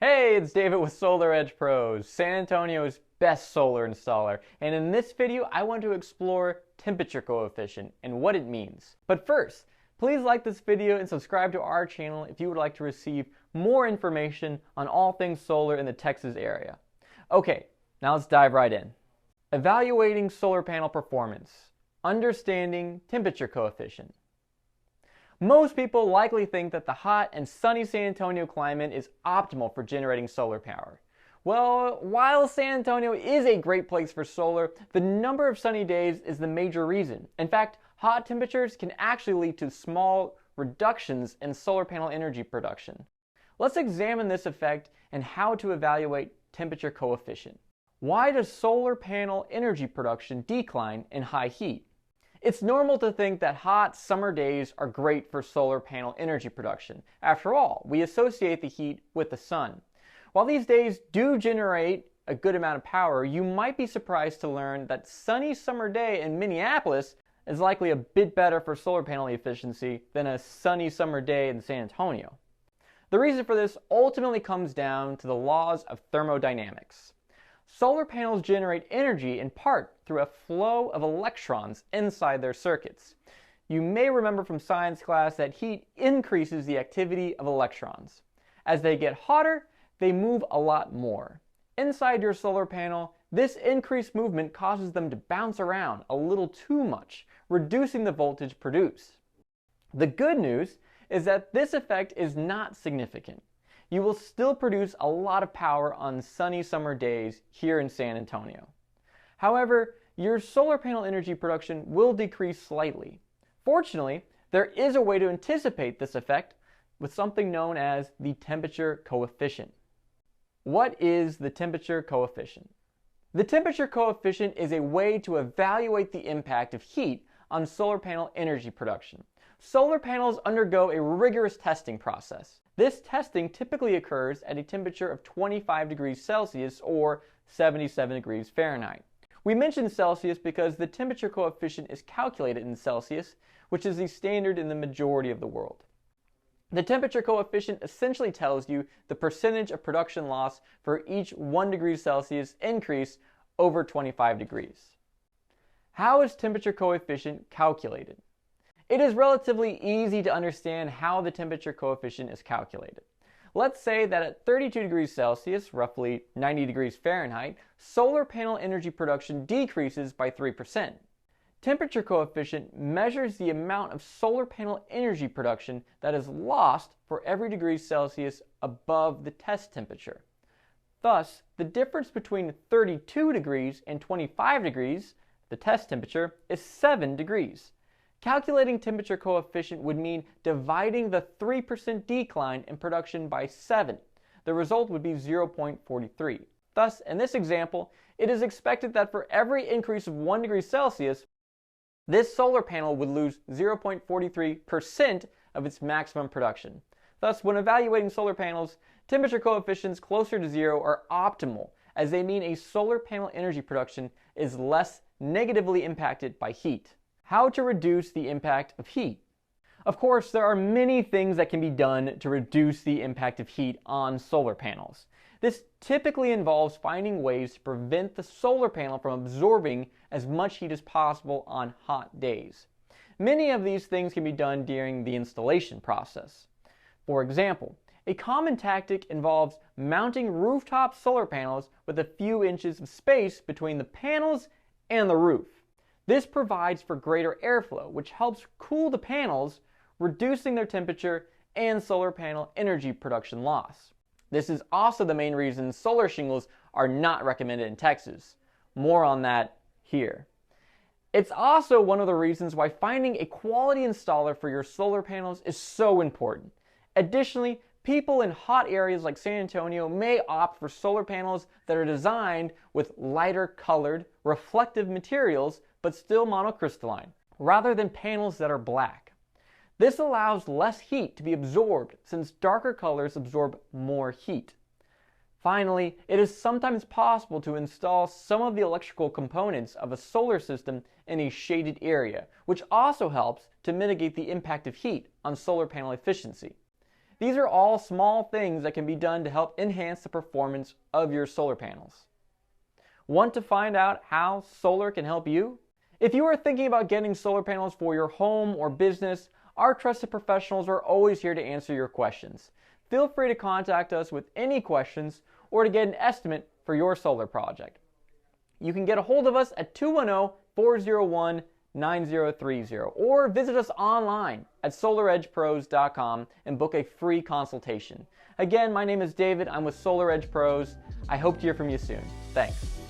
Hey, it's David with Solar Edge Pros, San Antonio's best solar installer. And in this video, I want to explore temperature coefficient and what it means. But first, please like this video and subscribe to our channel if you would like to receive more information on all things solar in the Texas area. Okay, now let's dive right in. Evaluating solar panel performance. Understanding temperature coefficient. Most people likely think that the hot and sunny San Antonio climate is optimal for generating solar power. Well, while San Antonio is a great place for solar, the number of sunny days is the major reason. In fact, hot temperatures can actually lead to small reductions in solar panel energy production. Let's examine this effect and how to evaluate temperature coefficient. Why does solar panel energy production decline in high heat? It's normal to think that hot summer days are great for solar panel energy production. After all, we associate the heat with the sun. While these days do generate a good amount of power, you might be surprised to learn that sunny summer day in Minneapolis is likely a bit better for solar panel efficiency than a sunny summer day in San Antonio. The reason for this ultimately comes down to the laws of thermodynamics. Solar panels generate energy in part through a flow of electrons inside their circuits. You may remember from science class that heat increases the activity of electrons. As they get hotter, they move a lot more. Inside your solar panel, this increased movement causes them to bounce around a little too much, reducing the voltage produced. The good news is that this effect is not significant. You will still produce a lot of power on sunny summer days here in San Antonio. However, your solar panel energy production will decrease slightly. Fortunately, there is a way to anticipate this effect with something known as the temperature coefficient. What is the temperature coefficient? The temperature coefficient is a way to evaluate the impact of heat on solar panel energy production. Solar panels undergo a rigorous testing process. This testing typically occurs at a temperature of 25 degrees Celsius or 77 degrees Fahrenheit. We mention Celsius because the temperature coefficient is calculated in Celsius, which is the standard in the majority of the world. The temperature coefficient essentially tells you the percentage of production loss for each 1 degree Celsius increase over 25 degrees. How is temperature coefficient calculated? It is relatively easy to understand how the temperature coefficient is calculated. Let's say that at 32 degrees Celsius, roughly 90 degrees Fahrenheit, solar panel energy production decreases by 3%. Temperature coefficient measures the amount of solar panel energy production that is lost for every degree Celsius above the test temperature. Thus, the difference between 32 degrees and 25 degrees, the test temperature, is 7 degrees. Calculating temperature coefficient would mean dividing the 3% decline in production by 7. The result would be 0.43. Thus, in this example, it is expected that for every increase of 1 degree Celsius, this solar panel would lose 0.43% of its maximum production. Thus, when evaluating solar panels, temperature coefficients closer to 0 are optimal, as they mean a solar panel energy production is less negatively impacted by heat. How to reduce the impact of heat? Of course, there are many things that can be done to reduce the impact of heat on solar panels. This typically involves finding ways to prevent the solar panel from absorbing as much heat as possible on hot days. Many of these things can be done during the installation process. For example, a common tactic involves mounting rooftop solar panels with a few inches of space between the panels and the roof. This provides for greater airflow, which helps cool the panels, reducing their temperature and solar panel energy production loss. This is also the main reason solar shingles are not recommended in Texas. More on that here. It's also one of the reasons why finding a quality installer for your solar panels is so important. Additionally, people in hot areas like San Antonio may opt for solar panels that are designed with lighter colored, reflective materials but still monocrystalline, rather than panels that are black. This allows less heat to be absorbed since darker colors absorb more heat. Finally, it is sometimes possible to install some of the electrical components of a solar system in a shaded area, which also helps to mitigate the impact of heat on solar panel efficiency. These are all small things that can be done to help enhance the performance of your solar panels. Want to find out how solar can help you? If you are thinking about getting solar panels for your home or business, our trusted professionals are always here to answer your questions. Feel free to contact us with any questions or to get an estimate for your solar project. You can get a hold of us at 210-401-9030 or visit us online at solaredgepros.com and book a free consultation. Again, my name is David. I'm with Solar Edge Pros. I hope to hear from you soon. Thanks.